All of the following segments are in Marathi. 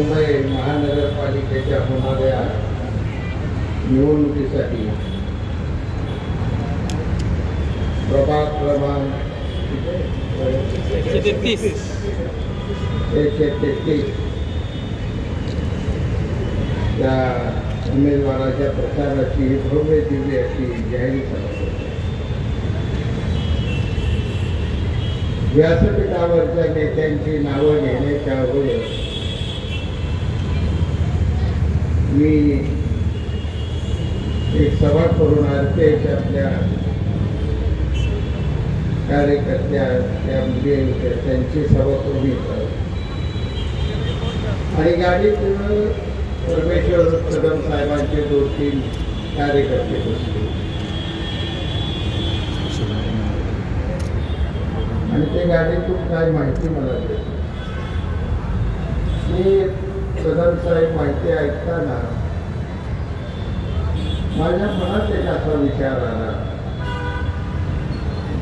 मुंबई महानगरपालिकेच्या होणाऱ्या निवडणुकीसाठी प्रभाग क्रमांक 133 त्या उमेदवाराच्या प्रचाराची भव्य दिव्य अशी जाहीर सभा व्यासपीठावरच्या नेत्यांची नावं घेण्याच्या अगोदर मी एक सभा करून अल्पेश आपल्या कार्यकर्त्या त्या मुली होत्या त्यांची सभा करून येतात आणि गाडीतून परमेश्वर कदम साहेबांचे 2-3 कार्यकर्ते बसले आणि ते गाडीतून काय माहिती मला देत मी कदम साहेब माहिती ऐकताना माझ्या मनात एक असा विचार आला,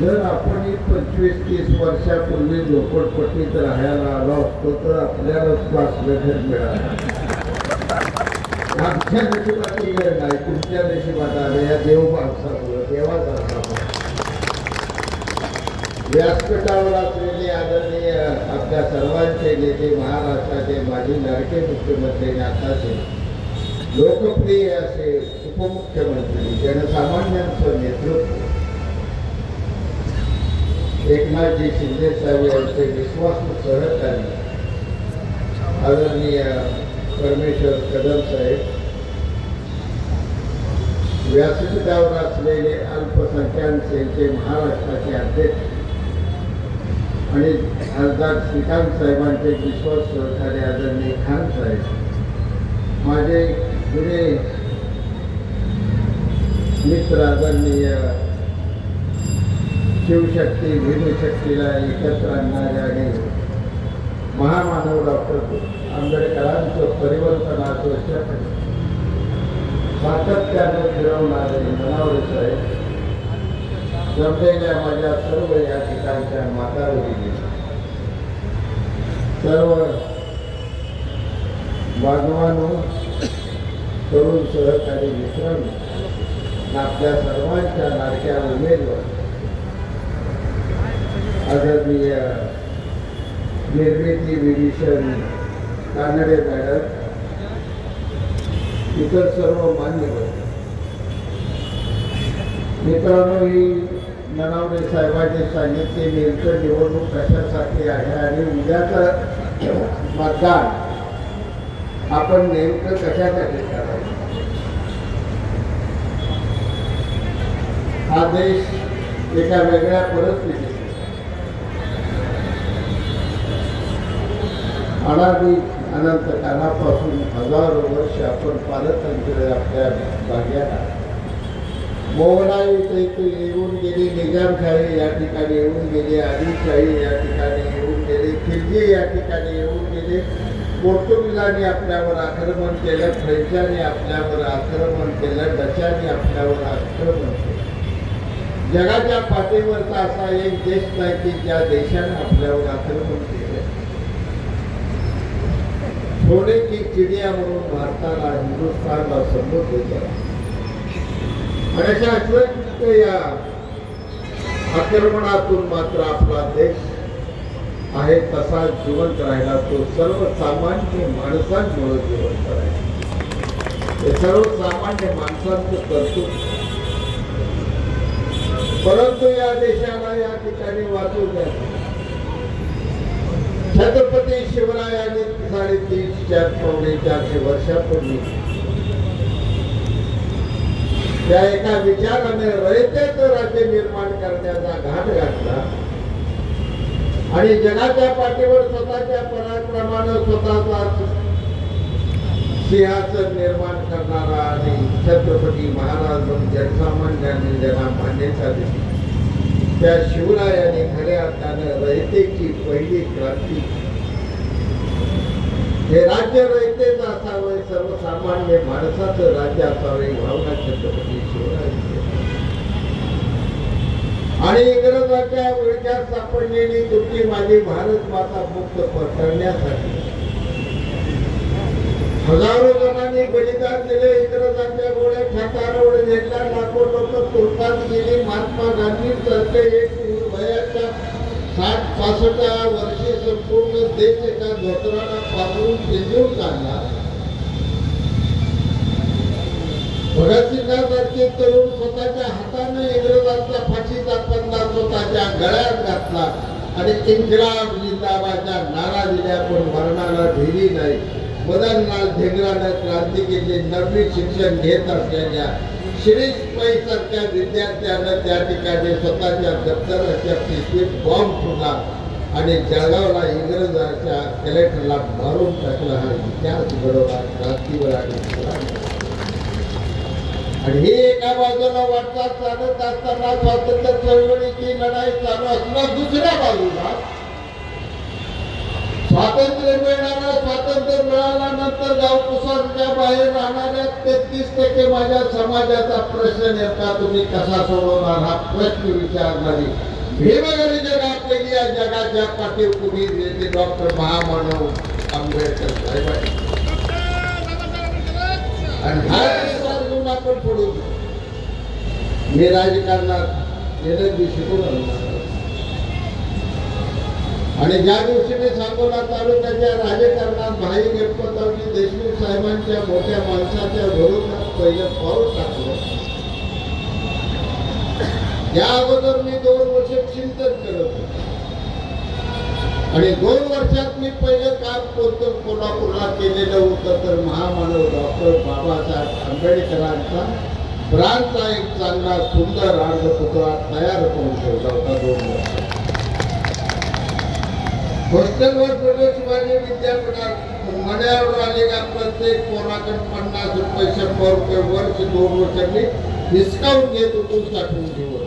जर आपण 25-30 वर्षापूर्वी झोपडपट्टीत राहायला आलो असतो तर आपल्याला असलं घर मिळालं. आमच्या नशिबाची वेळ नाही, तुमच्या नशिबात आलं या देव माणसामुळं देवाचा व्यासपीठावर असलेले आदरणीय आपल्या सर्वांचे नेते, महाराष्ट्राचे माजी लाडके मुख्यमंत्री, आताचे लोकप्रिय असे उपमुख्यमंत्री, जनसामान्यांचं नेतृत्व एकनाथजी शिंदे साहेब यांचे विश्वासू सहकारी आदरणीय परमेश्वर कदम साहेब, व्यासपीठावर असलेले अल्पसंख्याक सेलचे महाराष्ट्राचे अध्यक्ष आणि खासदार श्रीकांत साहेबांचे विश्वास सहकारी आदरणीय खान साहेब, माझे जुने मित्र आदरणीय शिवशक्ती भीमशक्तीला एकत्र आणणारे आणि महामानव डॉक्टर आंबेडकरांचं परिवर्तनाचं शक्य सातत्याने फिरवणारे ननावरे साहेब, जमलेल्या माझ्या सर्व या ठिकाणच्या माताभगिनी, सर्व बांधवांनो, तरुण सहकारी मित्रांनो, आपल्या सर्वांच्या लाडक्या उमेदवार आदरणीय निर्मिती विभीषण कानडे मॅडम, इतर सर्व मान्यवर मित्रांनो, ही ननावरे साहेबांनी सांगितले नेमकं निवडणूक कशासाठी आहे आणि उद्याचं मतदान आपण नेमकं कशासाठी करायचं. हा देश एका वेगळ्या परिस्थितीत अनादी अनंत काळापासून हजारो वर्ष आपण पारतंत्र्य आपल्या भाग्यात मोगलाई येऊन गेली, निजामशाही या ठिकाणी येऊन गेली, आदिलशाही या ठिकाणी येऊन गेली, खिलजी या ठिकाणी येऊन गेले, पोर्तुगीजांनी आपल्यावर आक्रमण केलं, फ्रेंचांनी आपल्यावर आक्रमण केलं, डचांनी आपल्यावर आक्रमण केलं. जगाच्या पाठीवरचा असा एक देश नाही की ज्या देशाने आपल्यावर आक्रमण केलं. सोने की चिडिया म्हणून भारताला, हिंदुस्थानला संबोधले आणि अशा अश्वयुक्त या आक्रमणातून मात्र आपला देश आहे तसा जिवंत राहिला. तो सर्वसामान्य माणसांमुळे जिवंत राहिला. हे सर्वसामान्य माणसांचं कर्तृत्व. परंतु या देशाला या ठिकाणी वाचू द्या. छत्रपती शिवरायांनी 350-400 वर्षापूर्वी त्या एका विचाराने रयतेचं राज्य निर्माण करण्याचा घाट घातला आणि जगाच्या पाठीवर स्वतःच्या पराक्रमानं स्वतःचा सिंहासन निर्माण करणारा आणि छत्रपती महाराज जनसामान्यांनी ज्यांना मान्यता दिली त्या शिवरायांनी खऱ्या अर्थानं रयतेची पहिली क्रांती. हे राज्य रयतेचं असावं, सर्वसामान्य माणसाचं राज्य असावं ही भावना छत्रपती शिवरायांची. आणि इंग्रजांच्या विळख्यात सापडलेली तुमची माझी भारत माता मुक्त करण्यासाठी हजारो जणांनी बलिदान दिले. इंग्रजांच्या गोळ्या ठातारवड घेतल्या. लाखो लोक तुरुंगात गेली. महात्मा गांधी सारखे एक वयाच्या 60-65 वर्षी संपूर्ण देश एका धोत्राला पांघरून पिंजून काढला. भगतसिंगासारखे तरुण स्वतःच्या हाताने इंग्रजांचा फाशीचा फंदा स्वतःच्या गळ्यात घातला आणि इन्किलाब जिंदाबादचा नारा दिला. पण मरणाला भिली नाही. मदनलाल ढेंगराने क्रांती केली. नवीन शिक्षण घेत असलेल्या शिरीष पै सारख्या विद्यार्थ्यानं त्या ठिकाणी स्वतःच्या दप्तराच्या पिशवीत बॉम्ब ठेवला आणि जळगावला इंग्रजांच्या कलेक्टरला मारून टाकला. हा इतिहास घडवला क्रांतीवर आणि हे एका बाजूला वाटचाल चालत असताना स्वातंत्र्य चळवळीची लढाई चालू असणार. दुसऱ्या बाजूला स्वातंत्र्य मिळाल्यानंतर गावकुसाच्या बाहेर राहणाऱ्या 33% माझ्या समाजाचा प्रश्न नेमका तुम्ही कसा सोडवणार हा प्रश्न विचारणारी भीमगर्जना आपली या जगाच्या पाठीवर तुम्ही नेते डॉक्टर महामानव आंबेडकर साहेब आणि हा विचार घेऊन आपण पुढे मी राजकारणात गेल्या दिवशी शिकून आणि ज्या दिवशी मी सांगोला तालुक्याच्या राजकारणात भाई गणपतरावजी देशमुख साहेबांच्या मोठ्या माणसाच्या विरोधात पहिलं पाऊल टाकलं. या अगोदर मी 2 वर्ष चिंतन करत होतो आणि 2 वर्षात मी पहिलं काम कोणतं कोल्हापूरला केलेलं होतं तर महामानव डॉक्टर बाबासाहेब आंबेडकरांचा ब्रांचचा एक चांगला सुंदर अर्धपुतळा तयार करून ठेवला होता. 2 वर्ष हॉस्टेलवर प्रवेश माझे विद्यापीठात मण्यावर आले का प्रत्येक पोराकडे 50 रुपये 100 रुपये वर्ष 2 वर्षांनी डिस्काउंट घेत होतो. साठवून घेऊन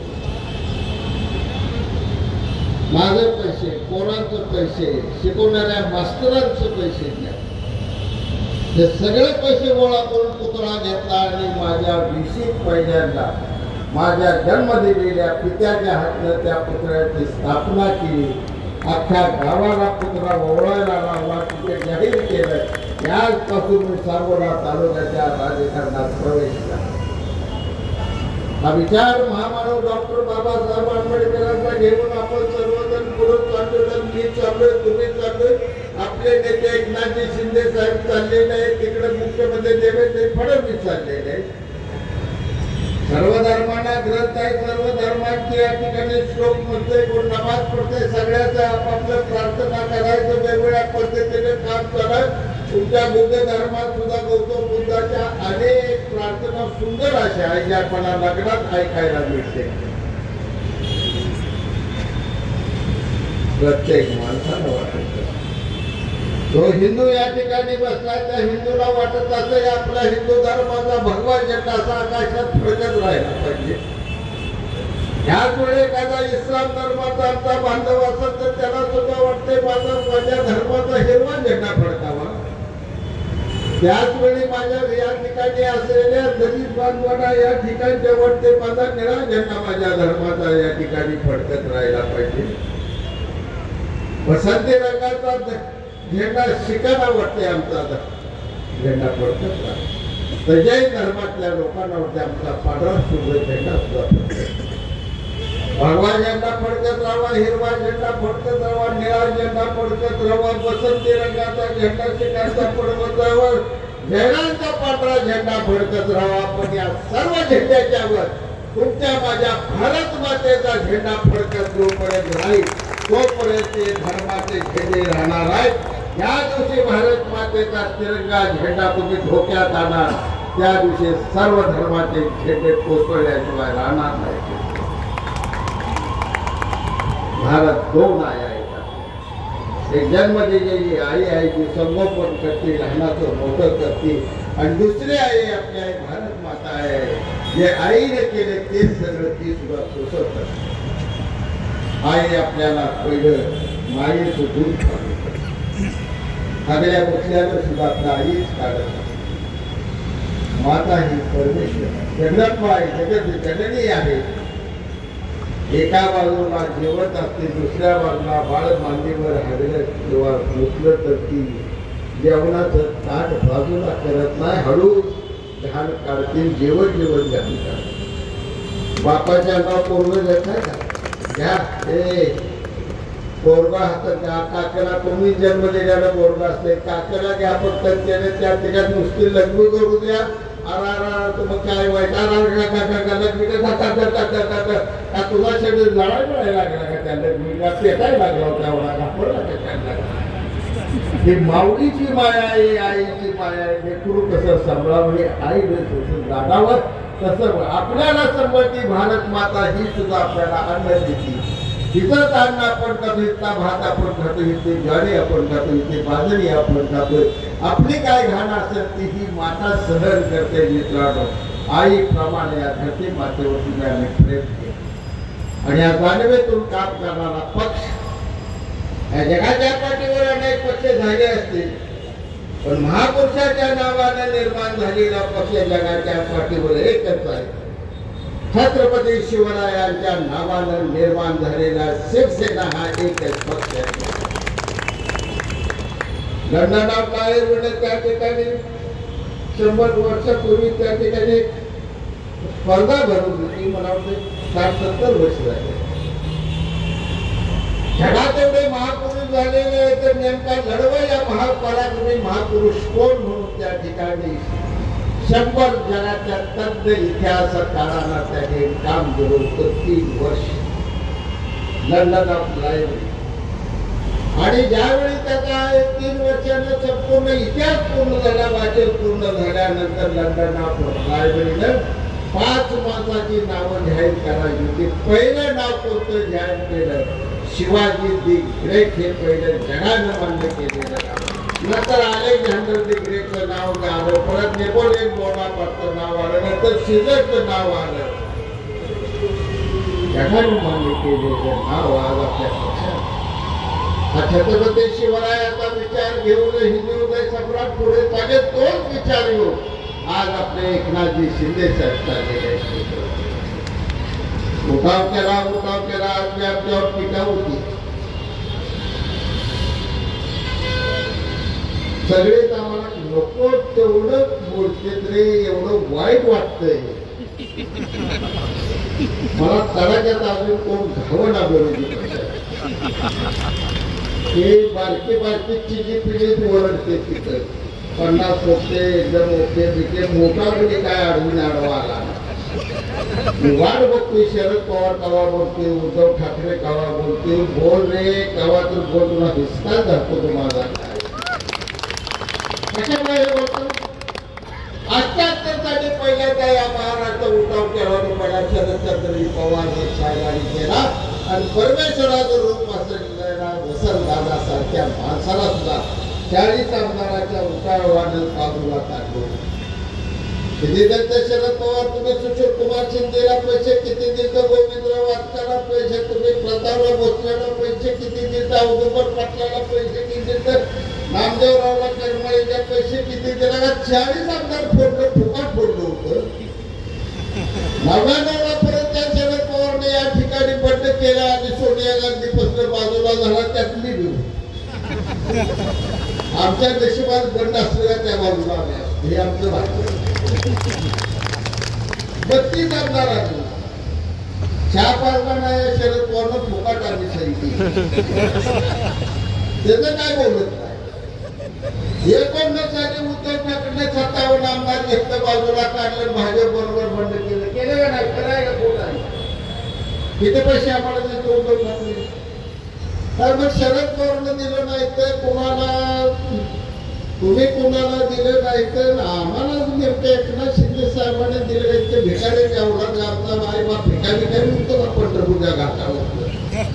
माझे पैसे, पोरांचे पैसे, शिकवणाऱ्या मास्तरांचे पैसे द्या हे सगळे पैसे गोळा करून पुतळा घेतला आणि माझ्या 20 पहिल्यांदा माझ्या जन्म दिलेल्या पित्याच्या हातनं त्या पुतळ्याची स्थापना केली. अख्ख्या गावाला पुतळा ओळायला लावला. तिथे जाहीर केलं याचपासून मी सांगोला तालुक्याच्या राजकारणात प्रवेश केला. हा विचार महामानव डॉक्टर बाबासाहेब आंबेडकरांचा घेऊन आपण सर्वजण पुढे चाललो. मी चाललोय, तुम्ही चाललोय. आपले नेते एकनाथजी शिंदे साहेब चाललेले आहेत. तिकडे मुख्यमंत्री देवेंद्र फडणवीस चाललेले आहेत. सर्व धर्मांना ग्रंथ आहे. सर्व धर्मांची या ठिकाणी श्लोक म्हणतोय, कोण नमाज पडतोय. सगळ्याचं आपापलं प्रार्थना करायचं. वेगवेगळ्या पद्धतीने काम करत तुमच्या बुद्ध धर्मात सुद्धा गौतम बुद्धाच्या अनेक प्रार्थना सुंदर अशा आहे ज्या आपल्याला लग्नात ऐकायला मिळते. प्रत्येक माणसाला वाटत जो हिंदू या ठिकाणी बसला त्या हिंदूला वाटत असं आपला हिंदू धर्माचा भगवा झेंडा असा आकाशात फडकत राहिला पाहिजे. ह्याच वेळी एखादा इस्लाम धर्माचा आमचा बांधव असेल तर त्याला सुद्धा वाटते माझ्या धर्माचा हिरवा झेंडा फडकावा. त्याच वेळी माझ्या या ठिकाणी असलेल्या दलित बांधवांना या ठिकाणच्या वाटते माझा निळा झेंडा माझ्या धर्माचा या ठिकाणी फडकत राहिला पाहिजे. वसंती रंगाचा झेंडा शिकायला वाटते आमचा झेंडा फडकत राहिला. तर जैन धर्मातल्या लोकांना वाटते आमचा पांढरा शुभ्र झेंडा सुद्धा फडकत. भगवा झेंडा फडकत राहावा, हिरवा झेंडा फडकत राहावा, निळा झेंडा फडकत राहावा, बसंती रंगाचा झेंडा शिकायचा फडकत राहावा, झेंडांचा पांढरा झेंडा फडकत राहावा. पण या सर्व झेंड्याच्या वर तुमच्या माझ्या भारत मातेचा झेंडा फडकत जोपर्यंत राहील तोपर्यंत धर्माचे झेंडे राहणार आहेत. या दिवशी भारत मातेचा तिरंगा झेंडा तुम्ही धोक्यात आणणार त्या दिवशी सर्व धर्माचे झेंडे कोसळल्याशिवाय राहणार नाही. भारत 2 आया आहेत. एक जन्म दिलेली आई आहे जी संगोपन करते, लहानाचं मोठं करते आणि दुसरी आई आपली आई भारत माता आहे. जे आईने केले ते सगळं ती सुद्धा सोसत असते. आई आपल्याला पहिलं मायेचं दूध काढत सगळ्या उठल्यानं सुद्धा आपल्या आईच काढत असते. माता ही परमेश्वर जगदंबा आहे, जननी आहे. एका बाजूला जेवत असते, दुसऱ्या बाजूला बाळ मांडीवर हाडलं किंवा झोपलं तर ती जेवणाचं ताट बाजूला करत नाही, हळू घाण काढतील, जेवण जेवण घाण काढतील. बापाच्या नाव पूर्ण देताय का घ्या, हे पोरगा हातात घ्या. काकाला तुम्ही जन्म दिलेला पोरगा असते, काकाला घ्या फक्त त्याने त्या ठिकाणी नुसती लग्न करू द्या. तुम्ही काय वाईट का तुला शरीर लढाई मिळायला लागला का त्या लग्नीला पेटायला लागला होता एवढा घाबरला का? ही माऊलीची माया आहे, आईची माया आहे. लेकरू कसं सांभाळावं हे आई जसं जागावं तसं आपल्याला समजती. भारत माता ही सुद्धा आपल्याला अन्न देते. तिथं अन्न आपण खातो, इथला भात आपण खातो, इथे ज्वारी आपण खातो, इथे बाजरी आपण खातो. आपली काय घाण असेल ती ही माता सहन करते. मित्रांनो, आईप्रमाणे या धरती मातेवरती आम्ही प्रेम केले आणि या जाणीवेतून काम करणारा पक्ष. या जगाच्या पाठीवर अनेक पक्ष झाले असतील, पण महापुरुषाच्या नावाने निर्माण झालेला पक्ष जगाच्या पाठीवर एकच आहे. छत्रपती शिवरायांच्या नावानं निर्माण झालेला शिवसेना हा एकच पक्ष आहे. लंडनात काय त्या ठिकाणी 100 वर्षापूर्वी त्या ठिकाणी स्पर्धा भरवली होती. मला वाटतं 60-70 वर्ष झाले. जगात एवढे महापुरुष झालेले आहे, तर नेमका लढवा या महापराक्रमी महापुरुष कोण म्हणून त्या ठिकाणी 100 जगाच्या तज्ञ इतिहासकारांना त्याने काम केलं होतं. 3 वर्ष लंडन ऑफ लायब्ररी. आणि ज्यावेळी त्याचा 3 वर्षांचा संपूर्ण इतिहास पूर्ण झाला, वाचन पूर्ण झाल्यानंतर लंडन ऑफ लायब्ररीनं 5 माणसाची नावं जाहीर करायची होती. पहिलं नाव कोणतं जाहीर केलं? शिवाजी दी ग्रेट हे पहिलं जगानं मान्य केलेलं नाव. नंतर अलेक्झांडर दी ग्रेटचं नाव आलं, परत नेपोलियन बोनापार्टचं नाव आलं, नंतर सीझरचं नाव आलं. जगानं मान्य केलेलं नाव आज आपल्या पक्षात. हा छत्रपती शिवरायाचा विचार घेऊन हिंदू हृदय सम्राट पुढे चाले, तोच विचार घेऊन आज आपले एकनाथजी शिंदे साहेब चाललेले आहेत. उठाव केला आपली आमच्यावर टीका होती. सगळेच आम्हाला नको तेवढं बोलते रे, एवढं वाईट वाटतंय. मला तडाख्यात अजून कोण घावना विरोधी हे बारकी बारकी चिजी पिढीत ओरडते. तिथं 50 ओके एकदम ओके तिथे मोठा मुली काय अडवून आडवा आला. वाट बघतोय शरद पवार कवा बोलते, उद्धव ठाकरे कवा बोलते. बोल रे कवा तर बोल, तुला हिसका धरतो तुम्हाला. कशामुळे बोलतो? अठ्ठ्याहत्तरसाठी पहिल्यांदा या महाराष्ट्र उठाव केला, पहिला शरदचंद्र पवार साहेबांनी केला. आणि परमेश्वराचं रूप असलेला वसंतदादा सारख्या माणसाला सुद्धा 40 आमदाराच्या उठावानं बाजूला काढलं. किती दिलते शरद पवार तुम्ही? सुशील कुमार शिंदेला पैसे किती दिलते? गोविंदराव वाटकाला पैसे तुम्ही? प्रतापराव भोसलेला पैसे किती दिलते? औदुंबर पाटलाला पैसे किती दिलते? नामदेवरावला करमाळीच्या पैसे किती दिला का? 40 आमदार फोडलं, फुकट फोडलं होतं. 99ला परत त्या शरद पवारने या ठिकाणी बंड केला आणि सोनिया गांधी पासून बाजूला झाला. त्यातली घेऊ आमच्या नशिबात बंड असलेल्या त्या बाजूला आल्या. हे आमचं भाग्य. 32 आमदारांनी चहा पाजला नाही शरद पवारनं फुकट आम्ही सांगितली. त्याचं काय बोलत नाही. 19 उद्धव ठाकरे 57 आमदार घेतलं, बाजूला काढलं, भाजप बरोबर बंड केलं का नाही? करायला कोण आहे? किती पैसे आम्हाला देतो उद्धव ठाकरे? तर मग शरद पवारनं दिलं नाही तर तुम्ही कुणाला दिलं नाही तर आम्हाला नेमकं एकनाथ शिंदे साहेबांनी दिलं. ते भिकारी एवढा गावचा आई बाप भिकारी होतो का पंढरपूरच्या घाटावर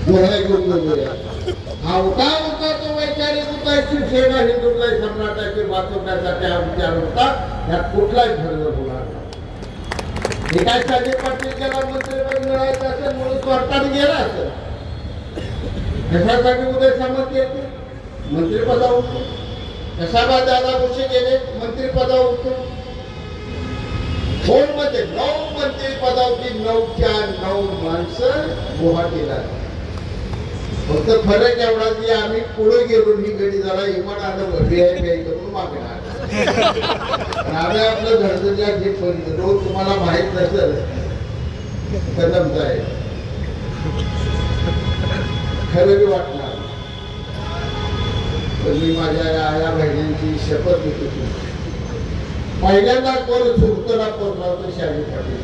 गोळ्या घेऊन बघूया. हा उठा तो वैचारिक होता. शिवसेना हिंदुत्व सम्राटाची वाचवण्यासाठी हा विचार होता. यात कुठलाही ठरलं होणार नाही. हे काय साधी पाटील ज्याला मंत्रिपद मिळायचं असेल म्हणून स्वार्थाने गेला असेल. कशासाठी उदय सामंत येते मंत्रिपदावर? कशाला दादा भुसे गेले मंत्रिपदावर? मध्ये 9 मंत्रिपदावरची 9च्या 9 माणसं गुवाहाटीला. फक्त फरक एवढा की आम्ही पुढे गेलो ही गडी जरा इमान आलं VIP करून मागणार आम्ही आपलं घरच्या जे पण रोज तुम्हाला माहित नसेल कदमचा आहे खरं बी वाटणार पण मी माझ्या आया बहिणींची शपथ घेत होती पहिल्यांदा कोण सुरतला पोहोचला शाही पाटील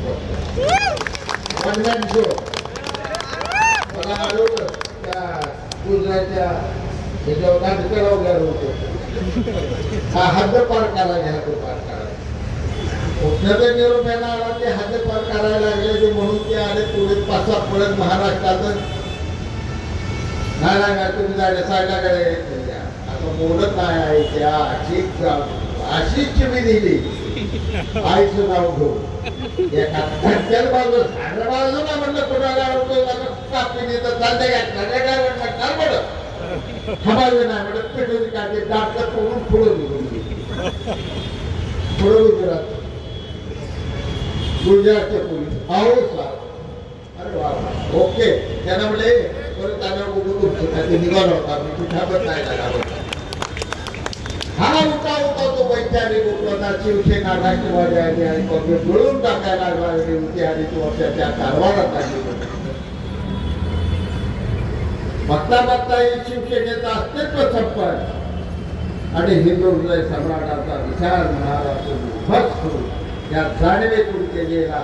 वनमॅन शो मला आढळलं त्या गुजरातच्या ह्याच्यावर नाटकाला उभ्या होतो हा हद्द पार करायला ह्या तो पार करायला कुठल्या तर निरोप्याला आला ते हद्द पार करायला लागले ते म्हणून ते आले पुढे पाचा पडत महाराष्ट्रात नाही तुम्ही जाण्या साईडला आता बोलत नाही आहे त्या अशीच मी दिली आईचं नाव घेऊ एका धक्क्यात बाजू साडे बाजूला म्हणलं कुणाला कापी देतं चालते काय म्हणतात बरं थांबावे नाही म्हणत पेटवली काढते डाक्टर करून पुढं गुजरात गुजरातचे पोलीस आहो सर अरे वा ओके त्यांना म्हणले परत आल्या उभं निघाला होता मी कुठाबत नाही लागला हा उठा तो वैचारिक उपलब्धा शिवसेना राष्ट्रवादी आणि काँग्रेस मिळून टाकायला लागली होती आणि तो वर्षाच्या कारभारात आली बघता बघता ही शिवसेनेचं अस्तित्व संपत आणि हिंदू हृदय सम्राटाचा विचार महाराष्ट्र उद्ध्वस्त करून या जाणीवेतून केलेला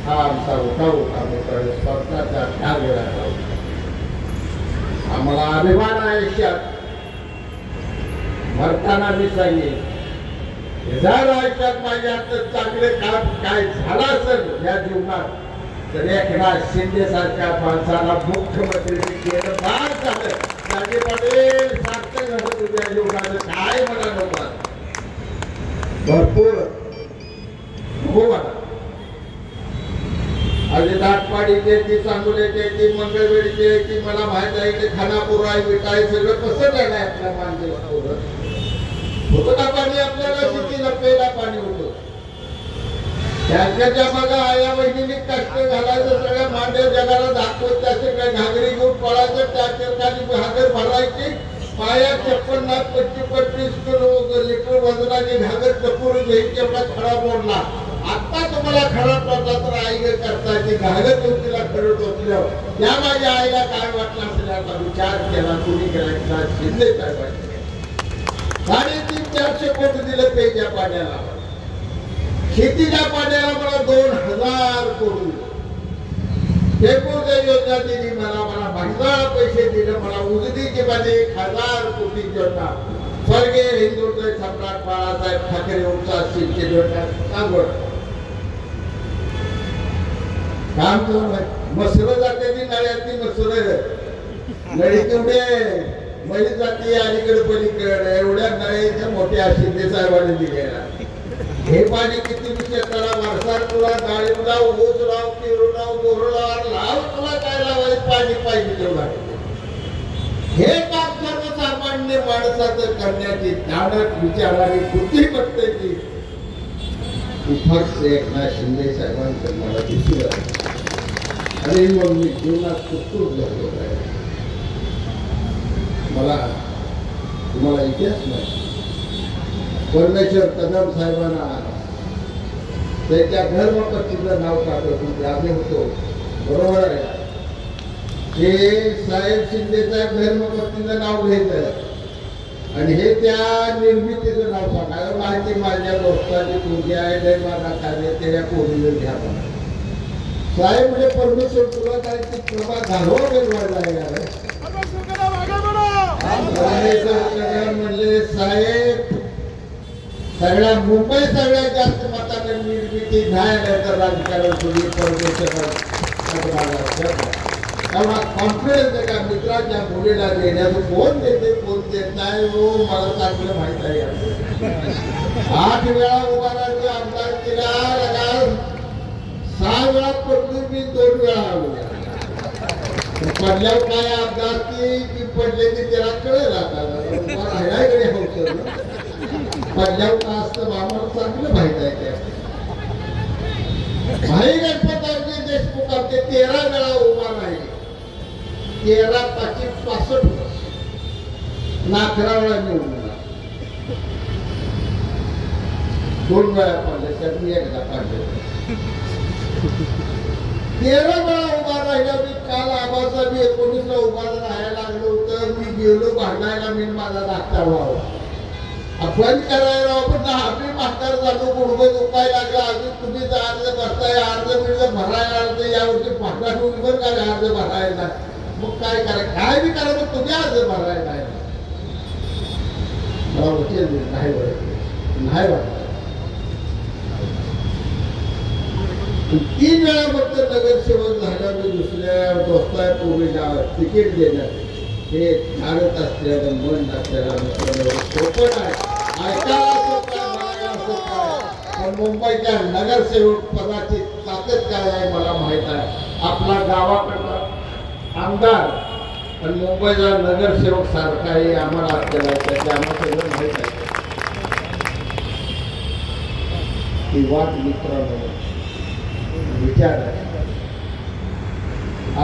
हा आमचा उठाव स्वतःचा त्याग वेळा आम्हाला अभिमान आहे आयुष्यात मरताना मी सांगेन जर आयुष्यात माझ्या चांगले काम काय झालं असेल या जीवनात तर एकनाथ शिंदे सारख्या माणसाला मुख्यमंत्री केलं फार झालं राजे पाटील सारखं झालं तुझ्या जीवनाचं काय मला नको भरपूर हो मला आणि दाटपाडीचे ती सांगोल्याचे ती मंगळवेडीचे ती मला माहित आहे की खानापूर आहे विटाय सगळं कसं झालं आपल्या मानदेवावर होतं का पाणी आपल्याला शेतीला प्यायला पाणी होतं त्यांच्या बघा आया बहिणीने कष्ट घालायचं सगळ्या मांडव जगाला दाखवत त्याचे काय घागरी घेऊन पळायचं त्याच्या खाली घागर भरायची पाया 55-25 किलो लिटर वजनाची घागर टपूर घ्यायची एवढा खडा मोडला आता तुम्हाला खडा पडला तर आई करता ती घागर घेऊन तिला खरड होतल्यावर त्या माझ्या आईला काय वाटलं असेल याचा विचार केला कोणी केला शिंदे साहेबांनी 350-400 कोटी दिले पेच्या पाण्याला शेतीच्या पाण्याला मला 2000 कोटी टेपूरच्या योजना दिली मला भंगार पैसे दिले मला उजनीचे मध्ये 1000 कोटी योजना स्वर्गीय हिंदुत्व सम्राट बाळासाहेब ठाकरे यांचा शिक्षण योजना सांगोड काम करून मसुर जाते ती नळ्यातली मसुर नळी तेवढे मळी जाती अलीकडे पलीकडे एवढ्या नळ्याच्या मोठ्या शिंदे साहेबांनी दिलेला हे पाणी किती शेताला वारसार तुला डाळिंब लाव ऊस लाव पेरू लाव बोर लाव तुला काय लावायचं पाणी पाहिजे तेवढा हे काम सर्वसामान्य माणसाचं करण्याची जाणत विचाराने बुद्धिमत्तेची फक्त एकनाथ शिंदे साहेबांचं मला दिसून आणि मग मी जीवनात उत्सुक झालो मला तुम्हाला इतिहास नाही परमेश्वर कदम साहेबांना त्यांच्या धर्मपत्नीचं नाव काढत होते आम्ही होतो बरोबर आहे हे साहेब शिंदे साहेब धर्मपत्नीचं नाव घ्यायचं आणि हे त्या निर्मितीचं नाव सांगायला माहिती माझ्या दोस्ताची पूजा आहे जय माझा कार्य त्या पोरीला घ्या साहेब म्हणजे परमेश्वर तुला काय ती प्रभा घालवा बेलवायला म्हणले साहेब सगळ्या मुंबई सगळ्यात जास्त मताने निर्मिती न्यायालयाचं राजकारण तुम्ही परमेश्वर तेवढा कॉन्फिडन्स आहे का मित्राच्या मुलीला देण्याचं कोण देते कोण देत नाही हो मला चांगलं माहित आहे 8 वेळा उभा राहिलो आमदार केला 6 वेळा पडलो मी 2 वेळा आलो पडल्यावर काय अपघात की पडले की त्याला कळेल आता पडल्यावर का असतं आम्हाला चांगलं माहित आहे त्या भाई गणपतरावजी देशमुख आपले 13 वेळा उभा राहिले 13 ताची 65 वर्ष नाकरावळा निवडून आला. 2 वेळा पाडले, त्यात मी एकदा पाडले. 13 वेळा उभा राहिला मी. काल आबाचा मी 19ला उभा राहायला लागलो होतं. मी गेलो भांडायला, मी माझा धाकटा भाऊ आपण करायला पण आम्ही म्हातार झालो, गुडघं दुखायला लागला. अजून तुम्ही अर्ज भरताय, अर्ज मिळलं भरायला लागलं. यावर्षी भांडा बरोबर काय अर्ज भरायला, मग काय करा, काय बी करा, मग तुम्ही अर्ज भरायला आहे. मला वचन नाही नाही वाटत. 3 वेळा फक्त नगरसेवक झाला. मी दुसऱ्या दोस्ताय पूर्वीला तिकीट देण्यात हे धाडत असलेलं मन असलेला सोपं आहे. ऐकायला सोपं आहे, सोपं आहे. पण मुंबईच्या नगरसेवक पदाची ताकद काय आहे मला माहित आहे. आपला गावाकडला आमदार पण मुंबईचा नगरसेवक सारखाही आम्हाला असलेला आहे. त्याचे आम्हाला सगळं माहीत आहे. ही वाट मित्रांनो विचार आहे.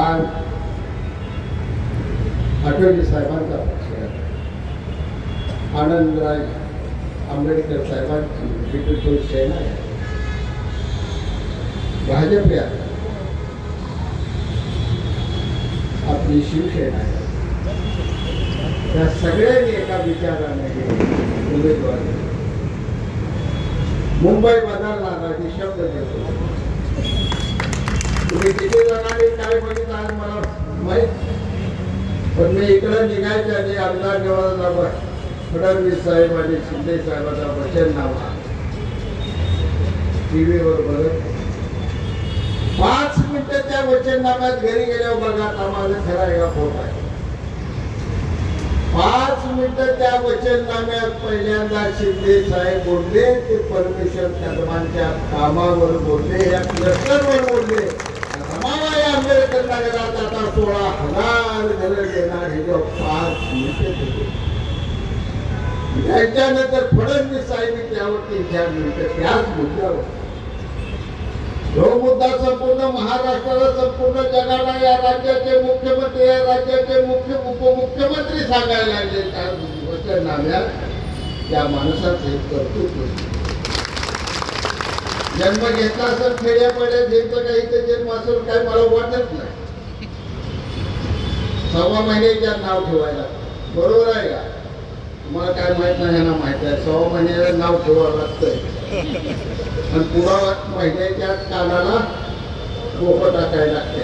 आज आठवले साहेबांचा पक्ष आहे. आनंदराज आंबेडकर साहेबांची विठ्ठल सेना आहे. भाजप आहे, आपली शिवसेना आहे. या सगळ्यांनी एका विचाराने उमेदवार मुंबई बदलणारा शब्द देतो. तुम्ही किती जणांनी काय बघितलं आज मला माहित, पण मी इकडं निघायच्या आधी आमदार निवडला फडणवीस साहेब आणि शिंदे साहेबांचा वचननामा टीव्हीवर बघत 5 मिनिटं त्या वचननाम्यात घरी गेल्यावर बघा आता माझं खरा आहे का खोट आहे. 5 मिनिटं त्या वचननाम्यात पहिल्यांदा शिंदे साहेब बोलले ते परमेश्वर कदमांच्या कामावर बोलले, या क्लस्टरवर बोलले. आंबेडकर नगरात आता 16,000 घरं देणार हे 5 मिनिटं. त्याच्यानंतर फडणवीस साहेब त्यावरती 4 मिनिटं त्याच मुद्द्यावर. जो मुद्दा संपूर्ण महाराष्ट्राला, संपूर्ण जगाला या राज्याचे मुख्यमंत्री, या राज्याचे उपमुख्यमंत्री सांगायला लागले त्या वचननाम्यात, त्या माणसाचे कर्तृत्व. जन्म घेतला असेल खेड्यापाड्यात, ज्यांचं काही ते जन्म असेल काय मला वाटत नाही. 6 महिन्याच्या नाव ठेवायला बरोबर आहे का? तुम्हाला काय माहित नाही, यांना माहित आहे. 6 महिन्याला नाव ठेवावं लागतंय आणि पुढा महिन्याच्या कानाला गोप टाकायला लागते.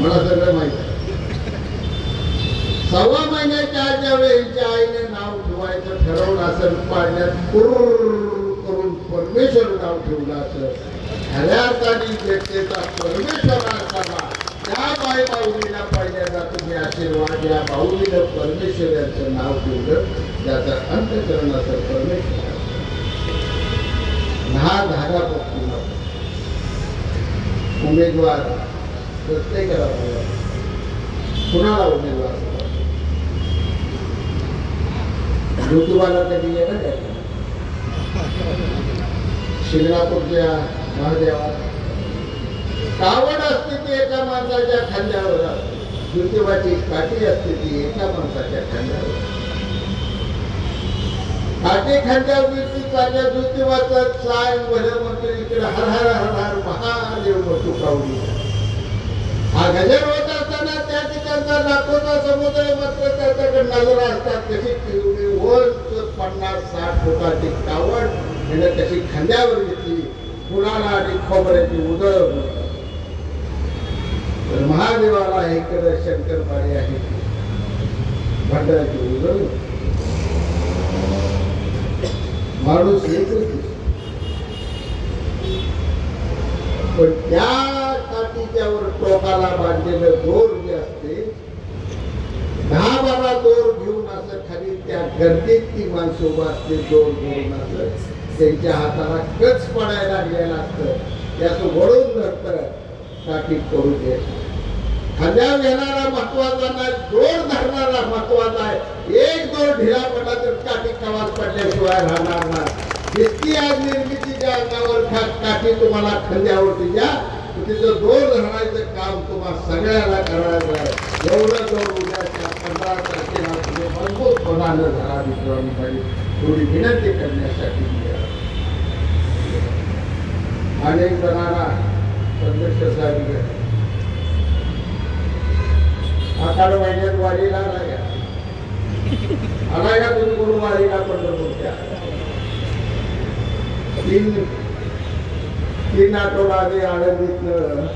मला सगळं माहित आहे. 6 महिन्याच्या ज्या वेळेच्या आईने नाव ठेवायचं ठरवलं असेल, पाडण्यात करून परमेश्वर नाव ठेवलं असेल, खऱ्या अर्थाने व्यक्तीचा परमेश्वर असावा. त्या बाई बाहुलीला पहिल्यांदा तुम्ही आशीर्वाद या बाहुलीनं परमेश्वर यांचं नाव ठेवलं, त्याचा अंतःकरण असेल परमेश्वर. 10 धारापत्नी उमेदवार प्रत्येकाला कुणाला उमेदवार ज्योतिबाला कधी येणं द्यायचं. शिंगणापूरच्या महादेवा कावड असते ती एका माणसाच्या खांद्यावर असते. ज्योतिबाची काठी असते ती एका माणसाच्या खांद्यावर. काठी खांद्यावर चालल्या ज्योतिबाचा चाल भलं म्हणतो इकडे हर हर हर हर महादेव म्हणतो कावडी. हा गजर होत असताना त्या ठिकाणचा लाखोचा समुद्र मात्र त्याच्याकडे नजर असतात. कशी वर 50-60 फुटाची कावड त्याने कशी खांद्यावर घेतली, कुणाला आणि खोबऱ्याची उदळ. तर महादेवाला इकडे शंकरपाळी आहे, भंडाराची उदळ. माणूस एकच, पण त्या काठीच्यावर टोकाला बांधलेलं दोर जे असते, 10-12 दोर घेऊन असं खाली त्या गर्दीत ती माणसं उभा असते. दोर घेऊन असं त्यांच्या हाताला कच पडायला लागलेलं असतं. त्याचं वळून धरतं काठी करू दे. खांद्यावर घेणारा महत्वाचा नाही, दोर धरणारा महत्वाचा आहे. एक दोर ढिला पडला तर काठी कवाच पडल्याशिवाय राहणार नाही. जितकी आज निर्मितीच्या अंगावर काठी तुम्हाला खांद्यावरती द्या, तिथं दोन राहण्याचं काम तुम्हाला सगळ्याला करायचं आहे. एवढं जर उद्याच्या 15 तारखेला तुम्ही मजबूतपणानं धरा मित्रांनी, थोडी विनंती करण्यासाठी अनेक जणांना संदेश साहेब आखाड महिन्यात वारीला आला का तुम्ही कोण वारीला पंढरपूरच्या तीन आठवडा आधी आळंदीतनं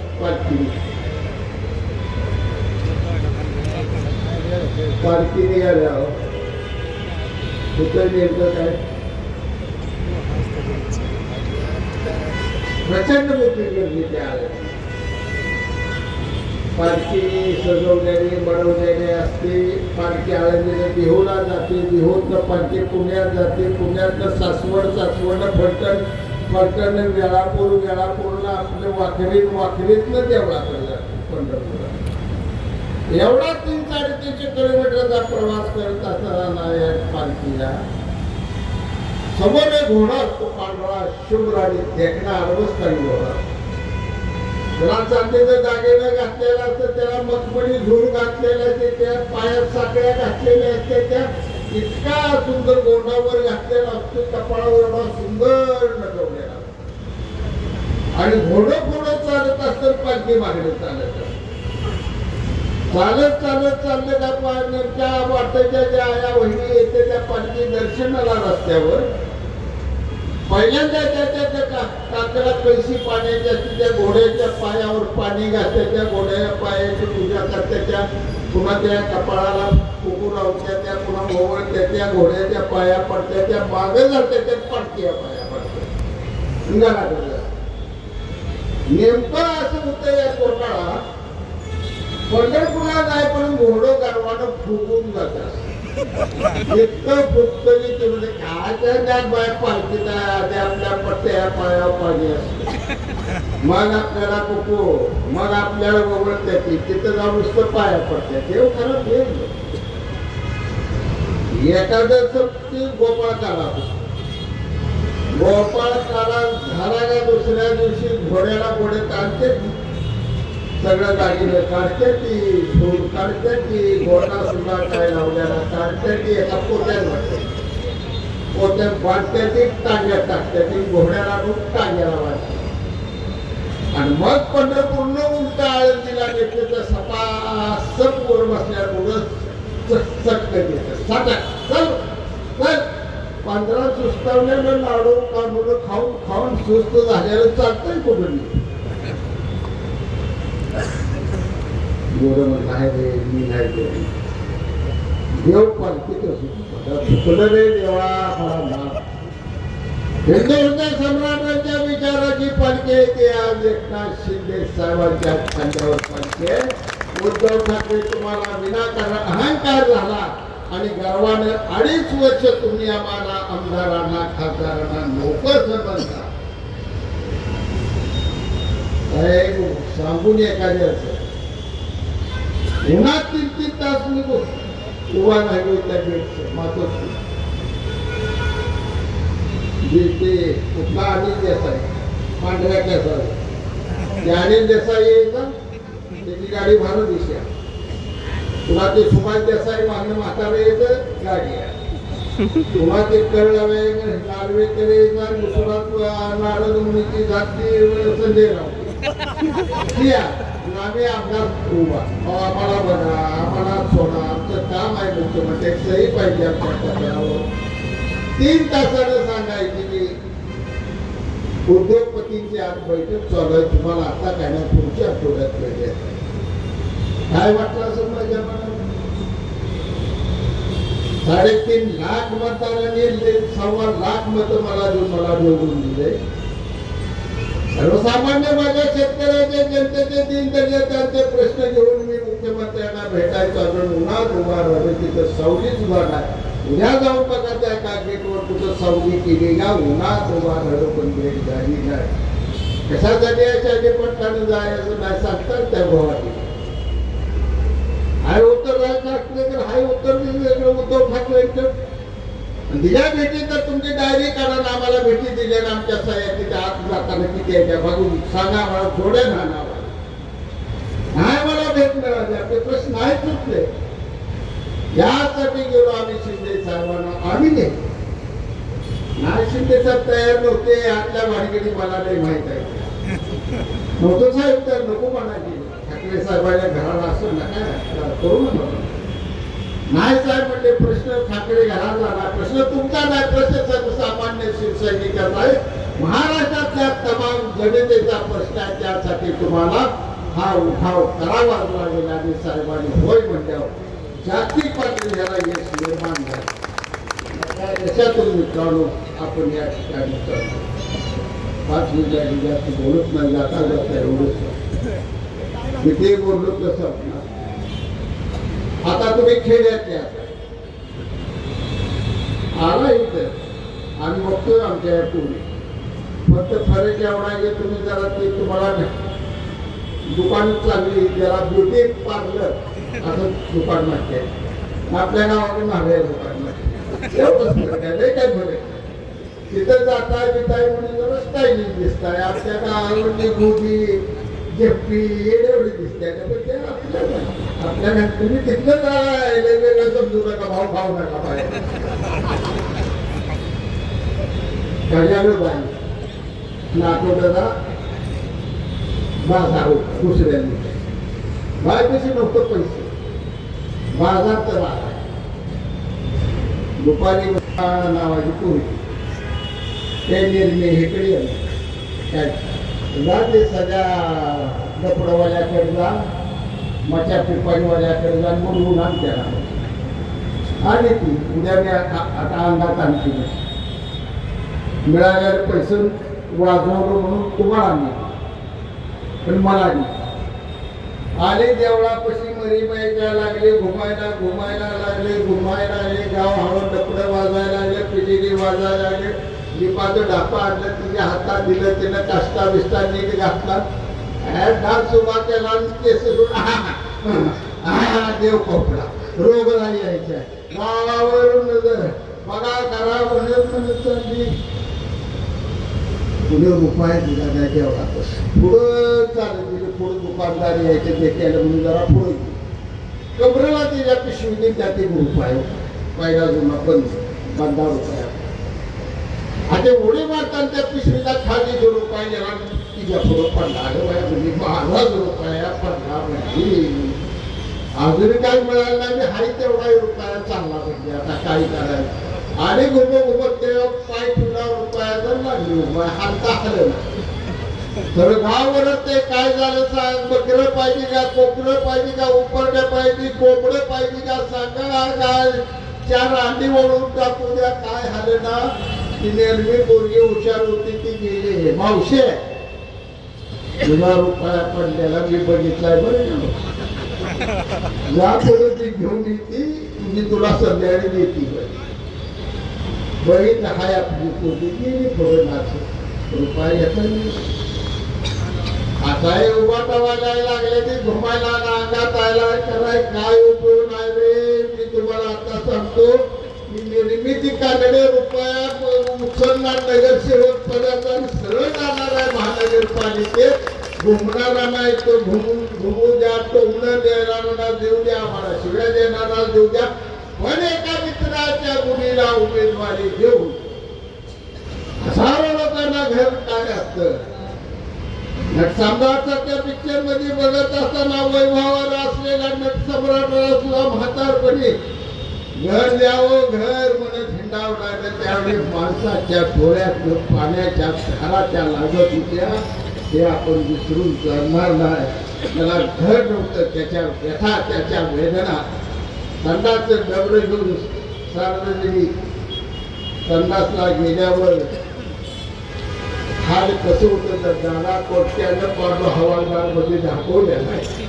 पालखी निघाल्या कुठं नेमकं काय प्रचंड मोठी गर्दी त्या पालखी सजवलेली बनवलेली असते. पालखी आळंदीला बिहोला जाते, बिहोतनं पालखी पुण्यात जाते, पुण्यातनं सासवडनं फलटण वेळापूरला आपलं वाखरीतनं देवळाकडे जाते पंढरपूरला. एवढा 300-350 किलोमीटरचा प्रवास करत असताना या पालखीला समोर एक घोडा असतो पांढरा शुभ्र आणि देखणा अरवस्थानी घोडा. त्याला चांदीचं दागिनं घातलेला असतं, त्याला मखमली झूल घातलेला असते, त्या पायात साखळ्या घातलेल्या असते, त्या इतका सुंदर गोंडावर घातलेला असतो, कपाळावर एवढा सुंदर नटवलेला आणि घोडं चालत असतं. पालखी मागणी चालत चाललं का नेमक्या वाटेच्या ज्या आया वहिनी येते त्या पालखी दर्शनाला रस्त्यावर पहिल्यांदा त्या काकला कळशी पाण्याची असते, त्या घोड्याच्या पायावर पाणी घालते, त्या घोड्याच्या पायाची पूजा करते, त्या पुन्हा त्या कपाळाला कुकू लावत्या, त्या पुन्हा ओवळत्या, त्या घोड्याच्या पाया पडत्या, त्या मागे जाते, त्या पालखीच्या पाया पडत्या. नेमकं असं होतं या कोटाळा पंढरपूरला नाही पण घोडं गर्वानं फुगून जातात. इतकं फुगतं की ते म्हणजे काय त्या बाय पालखीत आपल्या पट्ट्या पाया पाणी असते, मग आपल्याला कुकू, मग आपल्याला वगळत्या की तिथं जाऊन नुसतं पाया पडत्या. देव खरं देव एखादं गोपाळ काला झाला का दुसऱ्या दिवशी घोड्याला घोडे काढते, सगळं दागिनं काढते, ती फूल काढते, ती घोडा सुद्धा काय लावल्याला काढते, ती एका पोत्यात बांधते, ती टांग्यात टाकते, ती घोड्याला टांग्याला वाटते आणि मग पंढरपूरनं उलटा आळंदीला घेतले तर सपासप वर बसल्यामुळं चटकन येतं. चल 15 सुस्तावलेलं लाडू काढून खाऊन सुस्त झालेलं चालतंय कुठून गोरं नाही रे, मी नाही देव पालखीत चुकलं रे देवा. हिंदू हृदय सम्राटांच्या विचाराची पालखी येते आज एकनाथ शिंदे साहेबांच्या खांद्यावर पालखी. उद्धव ठाकरे तुम्हाला विनाकारण अहंकार झाला आणि गर्वानं 2.5 वर्ष तुम्ही आम्हाला आमदारांना खासदारांना नोकर बनता. सांगून एखाद्याचं उन्हात 3-3 तास मी उभा नाही त्या गेटचं मातोश्री ते कुठला अनिल देसाई पांढऱ्या कॅसा ते अनिल देसाई यायचं त्याची गाडी भारत दिशा, पुन्हा ते सुभाष देसाई मागणं म्हातारा यायचं गाडी आहे, पुन्हा ते कळवे लालवेकर यायचं, दुसरा नारद मुनीची जाती संजय राव आम्ही आमदार उभा आम्हाला बघा आम्हाला सोडा आमचं काम आहे मुख्यमंत्री सही पाहिजे आमच्या पत्रावर. 3 तासानं सांगायची की उद्योगपतींची आज बैठक चालू आहे, तुम्हाला आता काय ना पुढच्या आठवड्यात पाहिजे. काय वाटलं असं माझ्या मनात 3.5 लाख मतदारांनी 1.25 लाख मतं मला निवडून दिले. सर्वसामान्य माझ्या शेतकऱ्याचे जनतेचे दीनदलितांचे प्रश्न घेऊन मी मुख्यमंत्र्यांना भेटायचं अजून उन्हात उभा राहिलो. तिथं सावली सुद्धा नाही. उद्या जाऊन बघा त्या कागेटवर कुठं सावली केली का उन्हात उभा राहिलो पण भेट झाली नाही. कशासाठी याच्या पट्टाने जायचं नाही सांगतात त्या भावाने. हाय उत्तर राहायचं असले तर हाय उत्तर दिलं उद्धव ठाकरे दिल्या भेटी तर तुमची डायरी कारण आम्हाला भेटी दिल्या ना आमच्या सह्याद्रीच्या आत जाताना किती आहे त्या बघून सांगा मला जोड्या नाव नाही मला भेट मिळाली आपले प्रश्न नाही चुकले यासाठी गेलो आम्ही शिंदे साहेबांना आम्ही नाही शिंदे साहेब तयार नव्हते आतल्या भानगडी मला नाही माहित आहे नव्हतं साहेब तर नको म्हणायचे ठाकरे साहेबांच्या घराला असं नका करू नका नाही साहेब म्हणजे प्रश्न ठाकरे घराला नाही प्रश्न तुमचा नाही प्रश्न सर्वसामान्य शिवसैनिकाचा आहे महाराष्ट्रातल्या तमाम जनतेचा प्रश्न आहे त्यासाठी तुम्हाला हा उठाव करावा लागेल आणि साहेबांनी होय म्हणल्यावर जागतिक पातळीला यश निर्माण झालं यशातून मित्रांनो आपण या ठिकाणी करतो 5 मिनिटांनी जास्त बोलत नाही जाता जाता एवढंच मी ते बोललो तसं आता तुम्ही खेड्यातले आला इथं आणि बघतोय आमच्या या टोळी फक्त फरक एवढा आहे तुम्ही जरा ते तुम्हाला दुकान चालली जरा ब्युटी पार्लर असं दुकान मागते आपल्या गावाकडे महागाई दुकान मागते एवढंच फरक आहे लय काय फरक तिथं जाताय बिताय म्हणून जरा स्टाईलिश दिसताय आपल्या गावावरची गोदी जेपी एवढी दिसते ते आपल्या तुम्ही तिथलं काय वेगवेगळं समजू नका भाव खाऊ नका पाहिजे कळल्यावर बाई नाटोड्याला बाजार दुसऱ्यांनी बाय कशी नव्हतं पैसे बाजार तर आला दुपारी नावाची पोरी ते निर्णय हेकडे आले जाते सगळ्या लपडवाल्याकडे जा मच्या पिपाणीवाल्याकडे जा म्हणून आणत्या आणि ती उद्या मी आता अंगात आणखी मिळालेले पैसे वाजवलं म्हणून तुम्हाला नाही पण मला नाही आले देवळापाशी मरी मायला लागले घुमायला लागले गाव हवं डपडं वाजायला लागले पिजेरी वाजायला लागले लिपाचं डापा आणलं तिच्या हातात दिलं त्यानं काष्टा बिष्टा नीट घातला डान्स उभा केला केस देव कोपडा रोग नाही यायचा गावावरून बघा करा म्हणत चालली पुढे रुपये दिला नाही तेवढा पुढं चालत दिलं पुढं दुकानदार यायचे देखायला म्हणून जरा पुढे कबरेला तिच्या पिशवीने त्यात एक रुपये पहिला जुना बंदा रुपया आता उडी मारताना त्या पिशवीला खाली जो रुपये गेला तिच्या पुढं पडला म्हणजे 12 रुपया पडला म्हणजे अजून काय मिळालं नाही हाय तेवढा रुपया चालला म्हणजे आता काय करायचं आणि घुमत तेव्हा पाय ठेवला रुपया जर लागली हालता हलं तर गावावरच ते काय झालं सांग बकरं पाहिजे का कोकरं पाहिजे का उपरडं पाहिजे कोंबडं पाहिजे का सांगा काय 4 अंडी ओढून टाकू द्या काय झालं ना ती नेहमी पोरगी हुशार होती ती गेली मावशे तुला रुपया पडलेला मी बघितलाय बरं जा पुढे ती घेऊन येते तुझी तुला संध्याकाळी देते बहीण हाय आपली पोरगी गेली थोडं नाच रुपया घेतला आता उभा टवायला लागले ते घुमायला अंगात आयला कराय काय उपयोग नाही रे मी तुम्हाला आता सांगतो मी निर्मिती काढणे रुपया उचलणार नगरसेवक पदाचा सरळ जाणार आहे महानगरपालिकेत घुमणारा नाही तो घुमू द्या टोमणं देणारा देऊ द्या आम्हाला शिव्या देणारा देऊ द्या पण एका मित्राच्या मुलीला उमेदवारी देऊ हजारो लोकांना घर काय असतं नटसम्राटच्या पिक्चर मध्ये बघत असताना वैभवावर असलेला नटसम्राटाला सुद्धा म्हातारपणी घर द्यावं घर म्हणत हिंडावं लागलं त्यावेळी माणसाच्या डोळ्यात पाण्याच्या धाराच्या लागत होत्या ते आपण विसरून चालणार नाही त्याला घर नव्हतं त्याच्या व्यथा त्याच्या वेदना संडासचं डबडं घेऊन सार्वजनिक संडासला गेल्यावर हाल कसं होतं तर दादा कोट्यानं पाडलं हवालदार मध्ये दाखवल्या नाही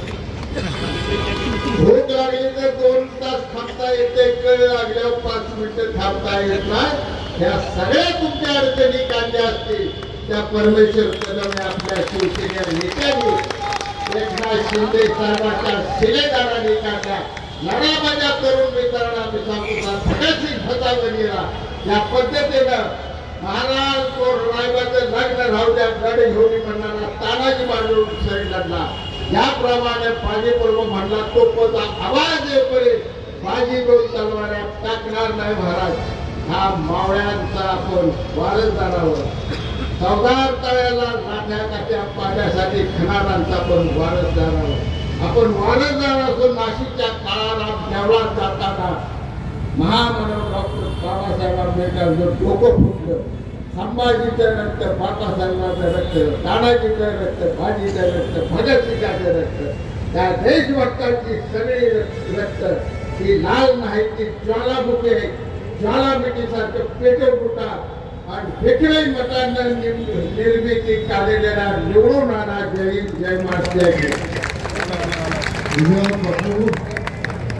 भूक लागली तर 2 तास थांबता येते कळ लागल्यावर 5 मिनिटं थांबता येत नाही ह्या सगळ्या तुमच्या अडचणी काढल्या असतील त्या परमेश्वर कदम आपल्या शिवसेना नेत्यांनी एकनाथ शिंदे साहेबांच्या शिलेदारांनी काढल्या लढा माझ्या तरुण मित्रांना मी सांगतो भगतसिंग फतावणीला या पद्धतीनं महाराज तो रायबाचं लग्न राहू द्या गड घेऊन म्हणणारा तानाजी मालुसरे लढला. याप्रमाणे बाजीप्रभू म्हणला तोफचा आवाज येईपर्यंत बाजी घेऊन तलवाऱ्या टाकणार नाही महाराज. हा मावळ्यांचा आपण वारसदार आहोत. चौदार तळ्याला लाठ्या काठ्या पाण्यासाठी खणारांचा पण वारसदार आहोत. आपण वारसदार असून नाशिकच्या काळाला देवळात जाताना महामानव डॉक्टर बाबासाहेब आंबेडकरांचं डोकं फुटलं. संभाजीचं रक्त, बाबासाहेबांचं रक्त, तानाजीचं रक्त, बाजीचं रक्त, भगतसिंगाचं रक्त, त्या देशभक्तांची सगळी रक्त ही लाल नाही, ती ज्वालामुखी आहे. ज्वालामुखीसारखं पेटवूटा आणि फेकळी मतांना निर्मिती काढलेल्या निवडून आणा. जय हिंद, जय महाराष्ट्र.